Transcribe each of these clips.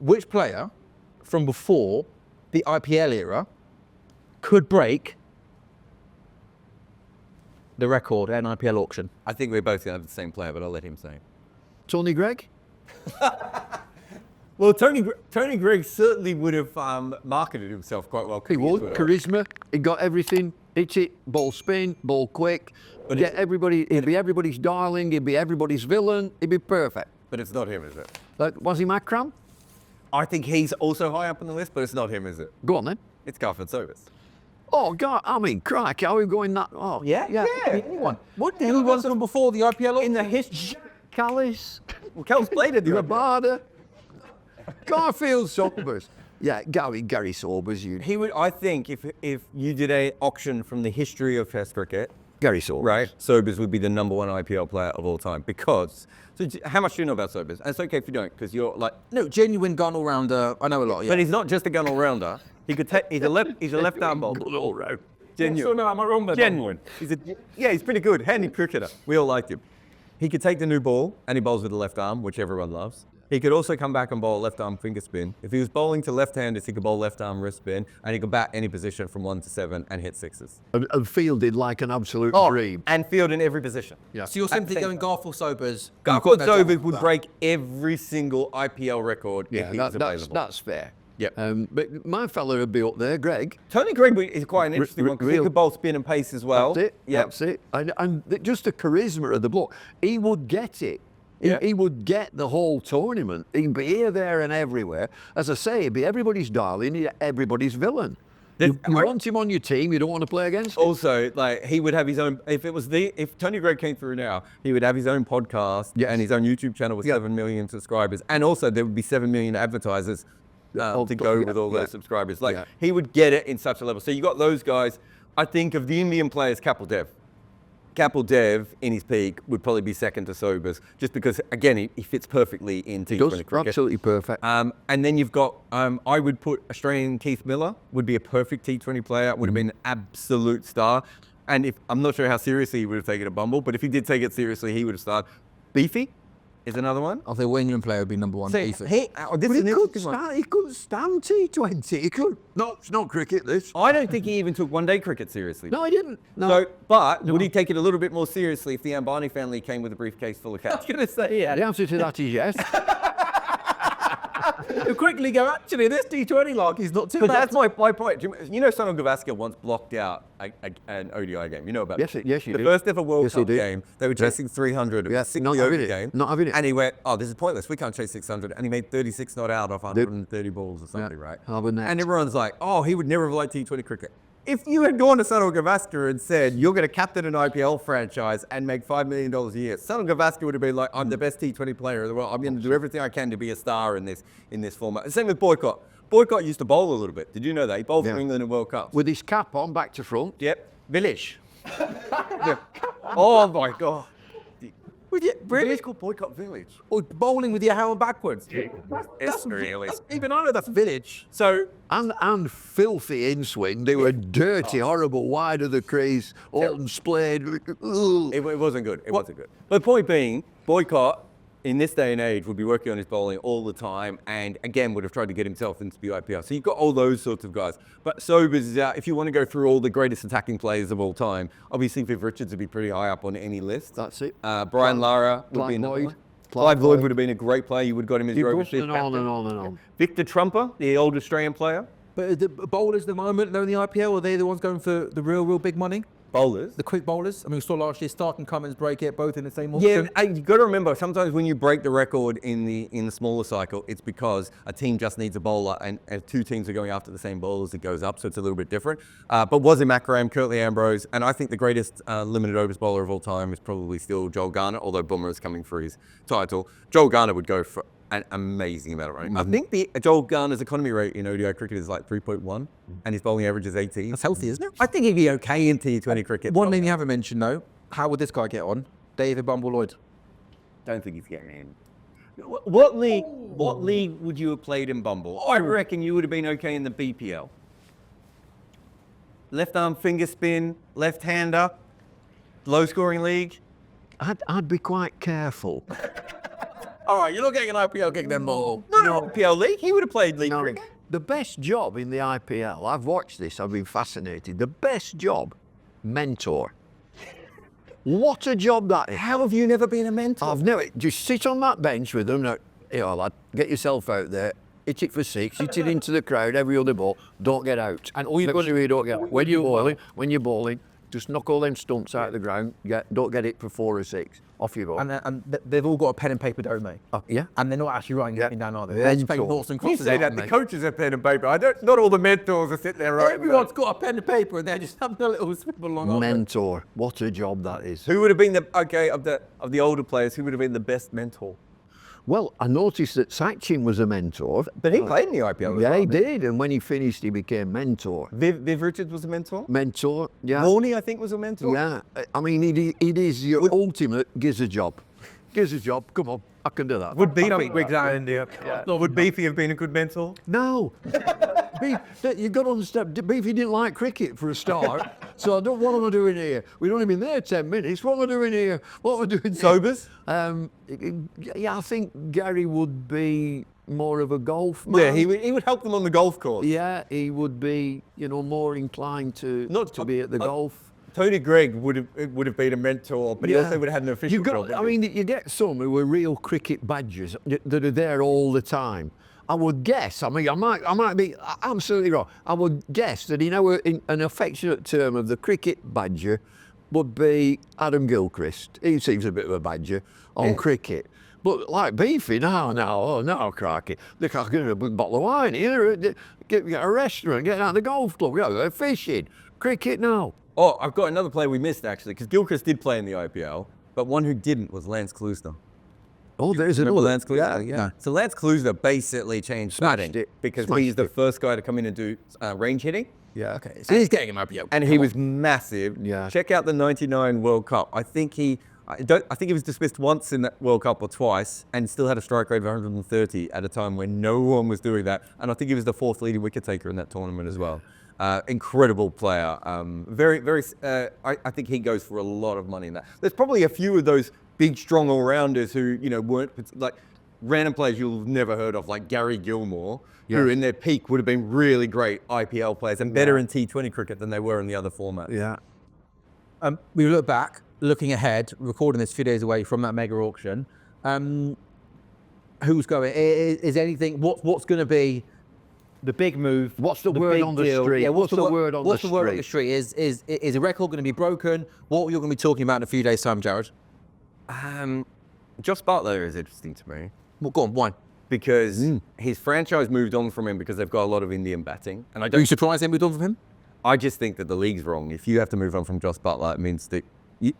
which player from before the IPL era could break the record at an IPL auction? I think we're both going to have the same player, but I'll let him say. Tony Gregg? Well, Tony Gregg certainly would have marketed himself quite well. He would. Charisma. He got everything. Hit it, ball spin, ball quick. But he'd be everybody's darling, he'd be everybody's villain, he'd be perfect. But it's not him, is it? Was he Macram? I think he's also high up on the list, but it's not him, is it? Go on then. It's Garfield Sobers. Oh, God, I mean, crikey, how are we going that? Oh, yeah. Anyone? What the hell was from before the IPL auction? In the history. Callis. Well, Cal's played at the IPL. Rabada. Garfield Sobers. Yeah, Gary Sobers. He would, I think, if you did an auction from the history of Test cricket, Gary Sobers. right, Sobers would be the #1 IPL player of all time. Because, so how much do you know about Sobers? And it's okay if you don't, because you're like... No, genuine gun all-rounder. I know a lot, yeah. But he's not just a gun all-rounder. He could take, he's a left-arm bowler. All-round. Genuine. am I wrong there? Genuine. He's pretty good. Handy cricketer. We all liked him. He could take the new ball, and he bowls with the left arm, which everyone loves. He could also come back and bowl left arm finger spin. If he was bowling to left-handers, he could bowl left arm wrist spin, and he could bat any position from 1 to 7 and hit sixes. And fielded like an absolute dream. And field in every position. Yeah. So you're simply going Garfield Sobers. Garfield Sobers would break every single IPL record if he was available. That's fair. Yep. But my fella would be up there, Greg. Tony Gregg is quite an interesting one because he could bowl spin and pace as well. That's it. Yep. That's it. And just the charisma of the bloke. He would get it. Yeah. He would get the whole tournament. He'd be here, there, and everywhere. As I say, he'd be everybody's darling, he'd be everybody's villain. You want him on your team, you don't want to play against him. Also, like, he would have his own, if Tony Gregg came through now, he would have his own podcast and his own YouTube channel with 7 million subscribers. And also there would be 7 million advertisers to go with all those subscribers. Like, he would get it in such a level. So you got those guys. I think of the Indian players, Kapil Dev. Kapil Dev, in his peak, would probably be second to Sobers, just because, again, he fits perfectly in T20 cricket. Absolutely perfect. And then you've got, I would put Australian Keith Miller, would be a perfect T20 player, would have been an absolute star. And I'm not sure how seriously he would have taken a Bumble, but if he did take it seriously, he would have started. Beefy is another one. I think England player would be #1. He could stand T20. He could. No, it's not cricket, this. I don't think he even took one-day cricket seriously. No, he didn't. No. So, but would he take it a little bit more seriously if the Ambani family came with a briefcase full of cash? I was going to say, yeah. The answer to that is yes. You quickly go, actually, this T20 log is not too But bad. that's my point. You know Gavaskar once blocked out an ODI game. You know about Yes, you the do. first ever World Yes, Cup you do. game, they were chasing 300. Yeah, not having it. Not having it. And he went, oh, this is pointless. We can't chase 600. And he made 36 not out off 130 balls or something, right? Harbour net. And everyone's like, oh, he would never have liked T20 cricket. If you had gone to Gavaskar and said, you're going to captain an IPL franchise and make $5 million a year, Gavaskar would have been like, I'm the best T20 player in the world. I'm going to do everything I can to be a star in this format. Same with Boycott. Boycott used to bowl a little bit. Did you know that? He bowled for England in World Cup. With his cap on, back to front. Yep. Village. Yeah. Oh, my God. Really? It's called Boycott Village. Or bowling with your hand backwards. It's really. Even I know that's village. So, And filthy in swing. They were dirty, horrible, wide of the crease, all splayed. it wasn't good. It wasn't good. But the point being, Boycott, in this day and age, would be working on his bowling all the time and, again, would have tried to get himself into the IPL. So you've got all those sorts of guys. But Sobers is out. If you want to go through all the greatest attacking players of all time, obviously Viv Richards would be pretty high up on any list. That's it. Brian Lara would be another one. Clive Lloyd would have been a great player. You would have got him as Rover Shift captain. And on. Victor Trumper, the old Australian player. But the bowlers at the moment, they're in the IPL, are they the ones going for the real big money? Bowlers. The quick bowlers? I mean, we saw last year Stark and Cummins break it, both in the same auction. Yeah, you've got to remember, sometimes when you break the record in the smaller cycle, it's because a team just needs a bowler and two teams are going after the same bowlers, it goes up, so it's a little bit different. But Wasim Akram, Curtly Ambrose, and I think the greatest limited overs bowler of all time is probably still Joel Garner, although Bummer is coming for his title. Joel Garner would go for an amazing amount of running. I think the Joel Garner's economy rate in ODI cricket is like 3.1, and his bowling average is 18. That's healthy, isn't it? I think he'd be okay in T20 cricket. One name you haven't mentioned, though, how would this guy get on? David Bumble Lloyd. Don't think he's getting in. What league would you have played in Bumble? I reckon you would have been okay in the BPL. Left arm finger spin, left-hander, low-scoring league. I'd be quite careful. All right, you're not getting an IPL gig then, Ball. Not an IPL league. He would have played league No, cricket. the best job in the IPL, I've watched this, I've been fascinated. The best job, mentor. What a job that is. How have you never been a mentor? I've never, just sit on that bench with them. Now, here, lad, get yourself out there, hit it for 6, hit it into the crowd, every other ball, don't get out. And all you've got to do, you don't get out. When you're bowling, just knock all them stumps out of the ground, don't get it for 4 or 6. Off you go. And they've all got a pen and paper, don't they? Yeah. And they're not actually writing anything down, are they? Yeah, They're just mentor. making thoughts and You crosses say out, that the mate. coaches have pen and paper. Not all the mentors are sitting there writing. Everyone's got a pen and paper and they're just having a little scribble along. aren't they? Mentor. What a job that is. Who would have been of the older players? Who would have been the best mentor? Well, I noticed that Sachin was a mentor. But he played in the IPL. Yeah, he did. And when he finished, he became mentor. Viv Richards was a mentor. Mentor, yeah. Warney, I think, was a mentor. Yeah. I mean, it is your ultimate gizzard job. Gizzard job, come on, I can do that. Would Beefy in India? No, would Beefy have been a good mentor? No. Beef, you've got to understand, Beefy didn't like cricket for a start. So what am I doing here? We've only been there 10 minutes. What am I doing here? What am I doing? Sobers? Yeah, I think Gary would be more of a golf man. Yeah, he would help them on the golf course. Yeah, he would be, more inclined to be at the golf. Tony Gregg would have been a mentor, but he also would have had an official job. I mean, you get some who are real cricket badgers that are there all the time. I would guess, I might be absolutely wrong. I would guess that an affectionate term of the cricket badger would be Adam Gilchrist. He seems a bit of a badger on cricket. But like Beefy, no, crikey. Look, I can get a bottle of wine here, get a restaurant, get out of the golf club, go fishing. Cricket, no. Oh, I've got another player we missed, actually, because Gilchrist did play in the IPL, but one who didn't was Lance Klusener. Oh, there's Remember another. Lance Klusener? Yeah. So Lance Klusener basically changed batting it. because Smashed he's the it. first guy to come in and do range hitting. Yeah. Okay, so he's getting him IPL. And he was massive. Yeah. Check out the '99 World Cup. I think he was dismissed once in that World Cup or twice, and still had a strike rate of 130 at a time when no one was doing that. And I think he was the 4th leading wicket taker in that tournament as well. Incredible player. I think he goes for a lot of money in that. There's probably a few of those big, strong all-rounders who weren't like random players you've never heard of, like Gary Gilmore, who in their peak would have been really great IPL players and better in T20 cricket than they were in the other formats. Yeah. We look back, looking ahead, recording this a few days away from that mega auction. Who's going? Is anything? What's going to be the big move? What's the word big on the deal? street? Yeah, What's the word on the What's the word on the street? street? Is a record going to be broken? What are you going to be talking about in a few days' time, Jarrod? Josh Butler is interesting to me Well, go on, why? because his franchise moved on from him because they've got a lot of Indian batting, and Are you surprised they moved on from him? I just think that the league's wrong. If you have to move on from Josh Butler, it means that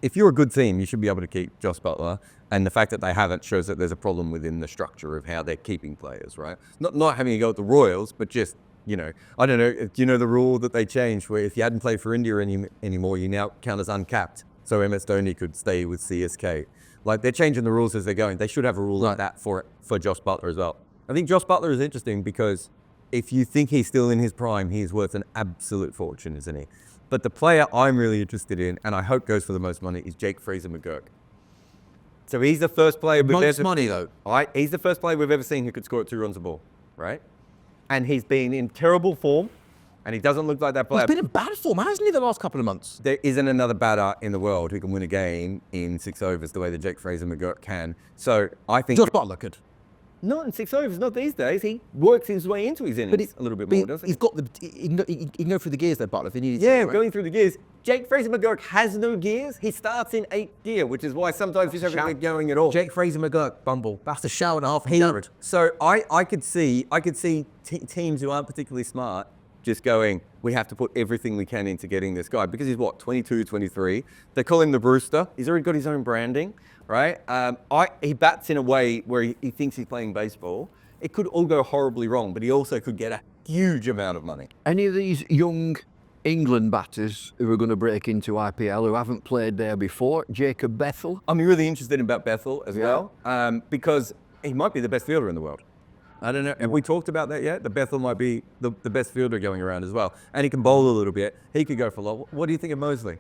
if you're a good team, you should be able to keep Josh Butler. And the fact that they haven't shows that there's a problem within the structure of how they're keeping players, right? Not having to go at the Royals, but just, I don't know. Do you know the rule that they changed where if you hadn't played for India anymore, you now count as uncapped? So MS Dhoni could stay with CSK. Like, they're changing the rules as they're going. They should have a rule like that for Josh Butler as well. I think Josh Butler is interesting because if you think he's still in his prime, he's worth an absolute fortune, isn't he? But the player I'm really interested in, and I hope goes for the most money, is Jake Fraser-McGurk. So he's the first player Most money, though. He's the first player we've ever seen who could score at 2 runs a ball, right? And he's been in terrible form, and he doesn't look like that player. He's been in bad form, hasn't he, the last couple of months? There isn't another batter in the world who can win a game in 6 overs the way that Jake Fraser-McGurk can. So I think... Josh Butler could. Not in 6 overs, not these days. He works his way into his innings a little bit more, doesn't he? He's got he can go through the gears, though, Butler, if he needs Yeah, to. Right? going through the gears. Jake Fraser-McGurk has no gears. He starts in 8th gear, which is why sometimes he's not going at all. Jake Fraser-McGurk, Bumble. That's a shower and a half. Jarrod. So I could see teams who aren't particularly smart just going, we have to put everything we can into getting this guy because he's 22, 23. They call him the Brewster. He's already got his own branding, right? He bats in a way where he thinks he's playing baseball. It could all go horribly wrong, but he also could get a huge amount of money. Any of these young England batters who are going to break into IPL who haven't played there before? Jacob Bethel? I'm really interested in Bethel as well because he might be the best fielder in the world. I don't know. Have we talked about that yet? The Bethel might be the best fielder going around as well. And he can bowl a little bit. He could go for a lot. What do you think of Mosley?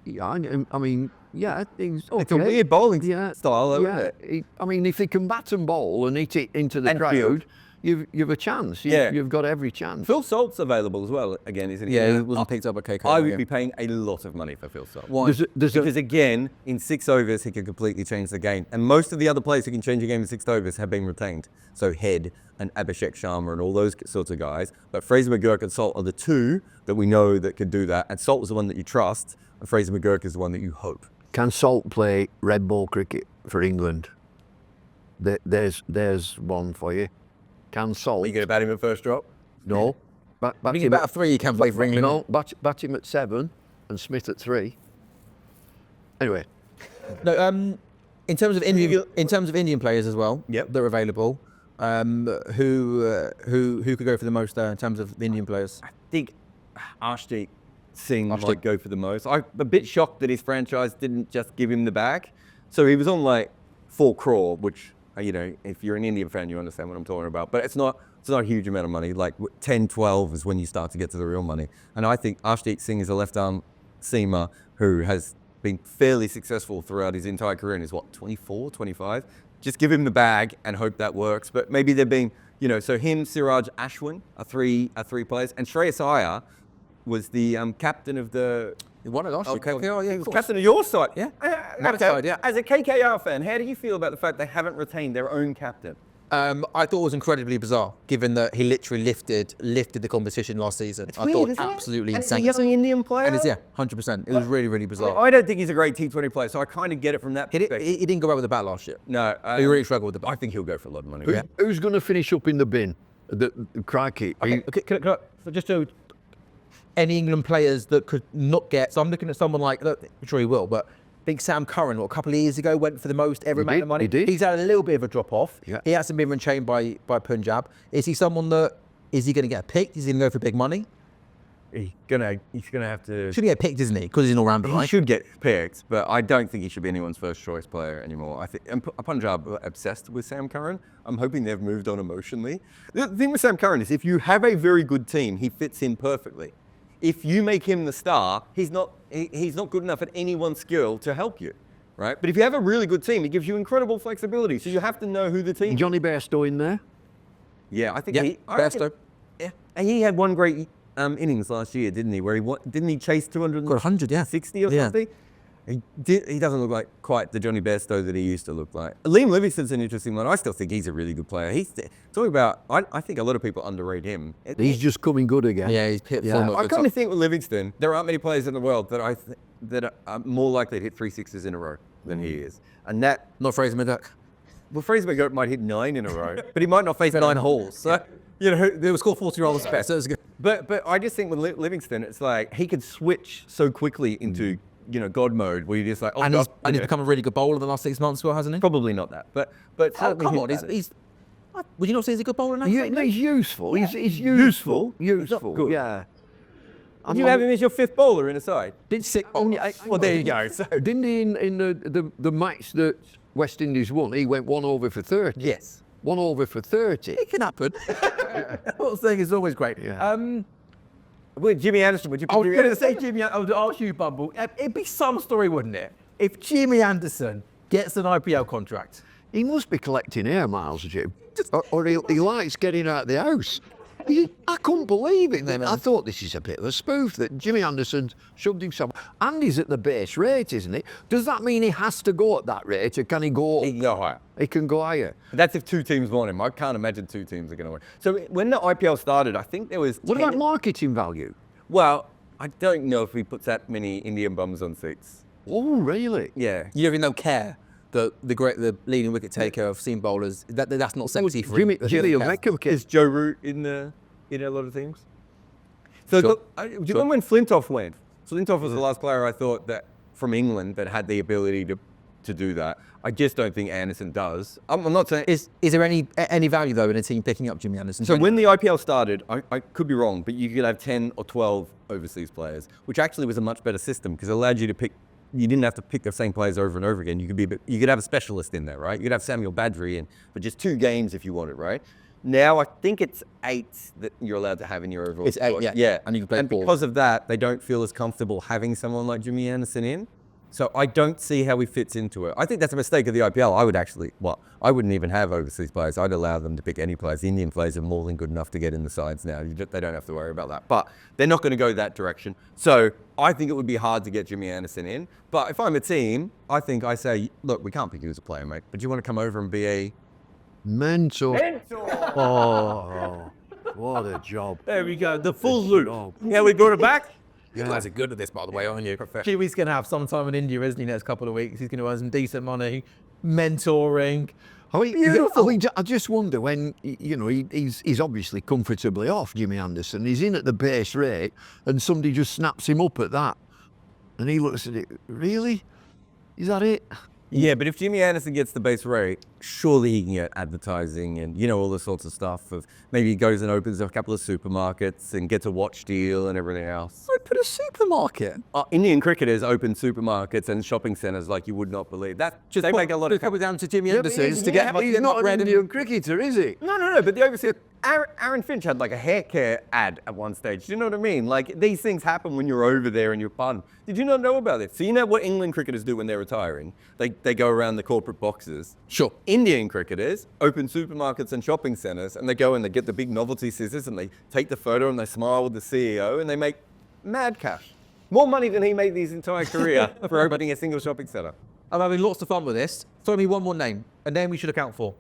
Yeah, I mean, Yeah, he's okay. It's a weird bowling Yeah, style, though, yeah. isn't it? I mean, if he can bat and bowl and hit it into the And crowd, field. you've a chance. Yeah. You've got every chance. Phil Salt's available as well, again, isn't he? Yeah, he wasn't picked up at KK. I would yeah. be paying a lot of money for Phil Salt. Why? Because again, in 6 overs, he can completely change the game. And most of the other players who can change a game in 6 overs have been retained. So Head and Abhishek Sharma and all those sorts of guys. But Fraser McGurk and Salt are the two that we know that can do that. And Salt is the one that you trust, and Fraser McGurk is the one that you hope. Can Salt play red ball cricket for England? There's one for you. Can Salt? Are you going to bat him at first drop? No. Bat I think him about at- a 3 you can play for England. No, bat him at 7 and Smith at 3. Anyway, No, in terms of Indian players as well, Yep. that are available, who could go for the most in terms of the Indian players? I think Arshdeep Singh Arshdeep. might go for the most. I'm a bit shocked that his franchise didn't just give him the bag. So he was on like 4 crore, which, you know, if you're an Indian fan, you understand what I'm talking about. But it's not a huge amount of money. Like 10, 12 is when you start to get to the real money. And I think Arshdeep Singh is a left-arm seamer who has been fairly successful throughout his entire career and is, 24, 25? Just give him the bag and hope that works. But maybe they're being, you know, so him, Siraj, Ashwin are three players. And Shreyas Iyer was the captain of the... One of us. KKR, yeah, of course. Captain of your side. Yeah. My My side, yeah. As a KKR fan, how do you feel about the fact they haven't retained their own captain? I thought it was incredibly bizarre, given that he literally lifted the competition last season. I weird, thought isn't it? absolutely And insane. he's a young Indian player? And it's, 100%. It was really, really bizarre. I don't think he's a great T20 player, so I kind of get it from that He perspective. didn't go out with the bat last year. No. He really struggled with the bat. I think he'll go for a lot of money. who's going to finish up in the bin? The crikey. Okay, can I, so just to any England players that could not get, so I'm looking at someone like, look, I'm sure he will, but I think Sam Curran, a couple of years ago, went for the most ever amount of money. He did. He's had a little bit of a drop off. Yeah. He hasn't been retained by Punjab. Is he someone that, is he going to get picked? Is he going to go for big money? He's gonna have to. Should he get picked, isn't he? Because he's an all-rounder, He right? should get picked, but I don't think he should be anyone's first choice player anymore. I think and Punjab are obsessed with Sam Curran. I'm hoping they've moved on emotionally. The thing with Sam Curran is if you have a very good team, he fits in perfectly. If you make him the star, he's not good enough at any one skill to help you, right? But if you have a really good team, it gives you incredible flexibility. So you have to know who the team. Johnny Bairstow in there? Yeah, I think Yeah, I reckon- Bairstow. Yeah, and he had one great innings last year, didn't he? Where didn't he chase 200? Got 100, yeah. 60 or Yeah. something. He doesn't look like quite the Johnny Bairstow that he used to look like. Liam Livingston's an interesting one. I still think he's a really good player. He's talking about. I think a lot of people underrate him. He's just coming good again. Yeah, he's hit Yeah. form at I good kind time. of think with Livingston, there aren't many players in the world that are more likely to hit 3 sixes in a row than he is. And that, Not Fraser McGurk. well, Fraser McGurk might hit 9 in a row, but he might not face 9 holes. So, you know, They were scored 40 rolls best. So it was good. But I just think with Livingston, it's like he could switch so quickly into God mode where you're just like, oh, And God, he's become a really good bowler the last 6 months, well, hasn't he? probably not that, but Oh, certainly come his on. batting. He's would you not say he's a good bowler now? He's useful. He's Useful? Useful. good. Yeah. you have him as your 5th bowler in a side. Did sick. Well, there you go. So, Didn't he in the match that West Indies won, he went 1 over for 30. Yes. 1 over for 30. It can happen. What I'm saying is always great. Yeah. with Jimmy Anderson, would you? I was going to say Jimmy. I would ask you, Bumble. It'd be some story, wouldn't it? If Jimmy Anderson gets an IPL contract. He must be collecting air miles, Jim. Or he likes getting out of the house. I couldn't believe it. I thought this is a bit of a spoof that Jimmy Anderson shoved himself. And he's at the base rate, isn't he? Does that mean he has to go at that rate, or can he go? He can go higher. He can go higher. That's if 2 teams want him. I can't imagine 2 teams are going to win. So when the IPL started, I think there was. What 10 about marketing value? Well, I don't know if he puts that many Indian bums on seats. Oh, really? Yeah. You don't even care that the leading wicket taker of seam bowlers, that's not sexy for Jimmy him. will make him Is Joe Root in a lot of teams? So Sure. do you remember when Flintoff went? Flintoff was the last player I thought that from England that had the ability to do that. I just don't think Anderson does. I'm not saying. Is there any value though in a team picking up Jimmy Anderson? So when the IPL started, I could be wrong, but you could have 10 or 12 overseas players, which actually was a much better system because it allowed you to pick. You didn't have to pick the same players over and over again. You could have a specialist in there, right? You could have Samuel Badri in for just 2 games if you wanted, right? Now I think it's 8 that you're allowed to have in your overall. It's 8, squad. yeah. Yeah, And you can play 4. because of that, they don't feel as comfortable having someone like Jimmy Anderson in. So I don't see how he fits into it. I think that's a mistake of the IPL. I wouldn't even have overseas players. I'd allow them to pick any players. The Indian players are more than good enough to get in the sides now. They don't have to worry about that. But they're not going to go that direction. So I think it would be hard to get Jimmy Anderson in. But if I'm a team, I say, look, we can't pick you as a player, mate. But do you want to come over and be a Mentor. Oh, what a job. There we go. The full loop. job. Yeah, we brought it back. You guys are good at this, by the way, aren't you? Jimmy's going to have some time in India, isn't he, next couple of weeks? He's going to earn some decent money, mentoring. I just wonder when, he's obviously comfortably off, Jimmy Anderson. He's in at the base rate and somebody just snaps him up at that. And he looks at it, really? Is that it? Yeah, but if Jimmy Anderson gets the base rate, surely he can get advertising and, all the sorts of stuff of maybe he goes and opens a couple of supermarkets and gets a watch deal and everything else. Open a supermarket? Indian cricketers open supermarkets and shopping centres like you would not believe. They make a lot of... Coming down to Jimmy Anderson He's to get he's not an Indian cricketer, is he? No, but the overseas... Aaron Finch had like a hair care ad at one stage. Do you know what I mean? Like, these things happen when you're over there and you're fun. Did you not know about it? So you know what England cricketers do when they're retiring? They go around the corporate boxes. Sure. Indian cricketers open supermarkets and shopping centres and they go and they get the big novelty scissors and they take the photo and they smile with the CEO and they make mad cash. More money than he made his entire career for opening a single shopping centre. I'm having lots of fun with this. Throw me one more name, a name we should account for.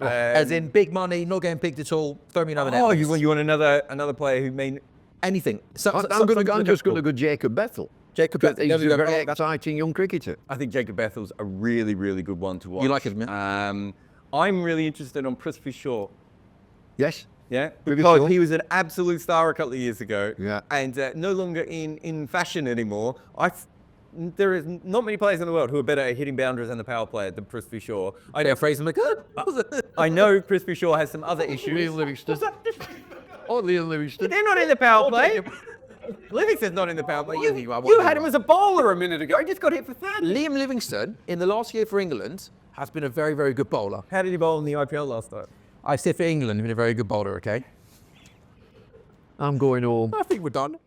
As in big money, not getting picked at all. Throw me another name. Oh, you want another player who made... Anything. I'm just going to go Jacob Bethel. Jacob Bethel. He's a very exciting young cricketer. I think Jacob Bethel's a really, really good one to watch. You like him, yeah? I'm really interested on Prithvi Shaw. Yes? Yeah, Prithvi because Shaw. he was an absolute star a couple of years ago. Yeah. And no longer in fashion anymore. There is not many players in the world who are better at hitting boundaries and the power play than Prithvi Shaw. I know Fraser McGurk. I know Prithvi Shaw has some other issues. Liam Livingston. Oh, Liam Livingston. They're not in the power play. Livingston's not in the power play. You You had him as a bowler a minute ago. He just got hit for 30. Liam Livingston, in the last year for England, has been a very, very good bowler. How did he bowl in the IPL last time? I said for England, he's been a very good bowler, okay? I'm going home. I think we're done.